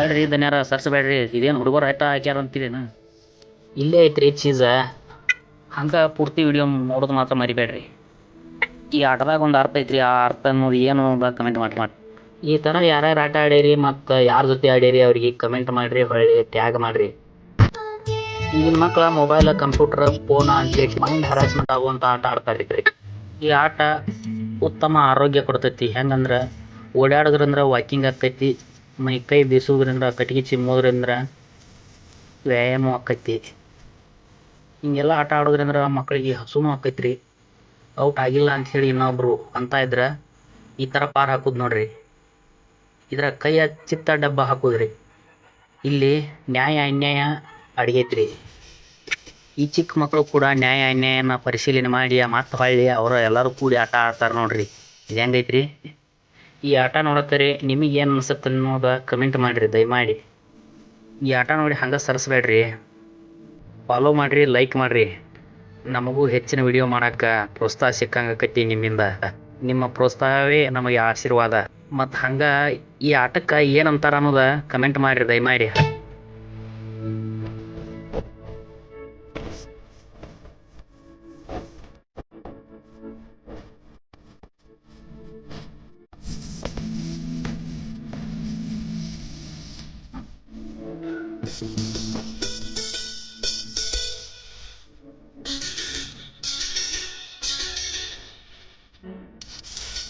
ಬೇಡ್ರಿ ಧನ್ಯಾರ ಸರ್ಸಬೇಡ್ರಿ, ಇದೇನು ಹುಡುಗರು ಆಟ ಹಾಕ್ಯಾರ ಅಂತೀರೇನು? ಇಲ್ಲೇ ಐತ್ರಿ ಚೀಸ. ಹಂಗೆ ಪೂರ್ತಿ ವಿಡಿಯೋ ನೋಡೋದು ಮಾತ್ರ ಮರಿಬೇಡ್ರಿ. ಈ ಆಟದಾಗ ಒಂದು ಅರ್ಥ ಐತ್ರಿ, ಆ ಅರ್ಥ ಅನ್ನೋದು ಏನು ಅಂತ ಕಮೆಂಟ್ ಮಾಡಿ. ಈ ಥರ ಯಾರ್ಯಾರು ಆಟ ಆಡೀರಿ ಮತ್ತು ಯಾರ ಜೊತೆ ಆಡೀರಿ ಅವ್ರಿಗೆ ಕಮೆಂಟ್ ಮಾಡಿರಿ, ಹೊಳ್ಳಿ ಟ್ಯಾಗ್ ಮಾಡಿರಿ. ಈಗಿನ ಮಕ್ಳು ಮೊಬೈಲ್, ಕಂಪ್ಯೂಟರ್, ಫೋನ್ ಅಂತೇಳಿ ಮೈಂಡ್ ಹರಾಸ್ಮೆಂಟ್ ಆಗುವಂಥ ಆಟ ಆಡ್ತಾರಿದ್ರಿ. ಈ ಆಟ ಉತ್ತಮ ಆರೋಗ್ಯ ಕೊಡ್ತೈತಿ. ಹೆಂಗಂದ್ರೆ ಓಡಾಡೋದ್ರಿಂದ ವಾಕಿಂಗ್ ಆಗ್ತೈತಿ, ಮೈ ಕೈ ಬೀಸೋದ್ರಿಂದ, ಕಟ್ಗೆ ಚಿಮ್ಮೋದ್ರಿಂದ ವ್ಯಾಯಾಮ ಆಕೈತಿ. ಹಿಂಗೆಲ್ಲ ಆಟ ಆಡೋದ್ರಿಂದ ಮಕ್ಕಳಿಗೆ ಹಸುನು ಆಕೈತ್ರಿ. ಔಟ್ ಆಗಿಲ್ಲ ಅಂಥೇಳಿ ಇನ್ನೊಬ್ರು ಅಂತ ಇದ್ರೆ ಈ ಥರ ಪಾರ್ ಹಾಕೋದು ನೋಡ್ರಿ, ಇದ್ರ ಕೈಯ ಚಿತ್ತ ಡಬ್ಬ ಹಾಕೋದ್ರಿ. ಇಲ್ಲಿ ನ್ಯಾಯ ಅನ್ಯಾಯ ಅಡಿಗೈತ್ರಿ. ಈ ಚಿಕ್ಕ ಮಕ್ಕಳು ಕೂಡ ನ್ಯಾಯ ಅನ್ಯಾಯನ ಪರಿಶೀಲನೆ ಮಾಡಿ ಮತ್ತೆ ಹೊಳ್ಳಿ ಅವರು ಎಲ್ಲರೂ ಕೂಡಿ ಆಟ ಆಡ್ತಾರೆ ನೋಡ್ರಿ. ಇದು ಹೆಂಗೈತ್ರಿ? ಈ ಆಟ ನೋಡತ್ತರಿ ನಿಮಗೆ ಏನು ಅನ್ಸುತ್ತೆ ಅನ್ನೋದು ಕಮೆಂಟ್ ಮಾಡಿರಿ ದಯಮಾಡಿ. ಈ ಆಟ ನೋಡಿ ಹಂಗೆ ಸರಿಸ್ಬೇಡ್ರಿ, ಫಾಲೋ ಮಾಡಿರಿ, ಲೈಕ್ ಮಾಡಿರಿ. ನಮಗೂ ಹೆಚ್ಚಿನ ವಿಡಿಯೋ ಮಾಡೋಕ್ಕೆ ಪ್ರೋತ್ಸಾಹ ಸಿಕ್ಕಂಗೆ ಆಕೈತಿ ನಿಮ್ಮಿಂದ. ನಿಮ್ಮ ಪ್ರೋತ್ಸಾಹವೇ ನಮಗೆ ಆಶೀರ್ವಾದ. ಮತ್ತು ಹಂಗೆ ಈ ಆಟಕ್ಕೆ ಏನಂತಾರ ಅನ್ನೋದು ಕಮೆಂಟ್ ಮಾಡಿರಿ ದಯಮಾಡಿ.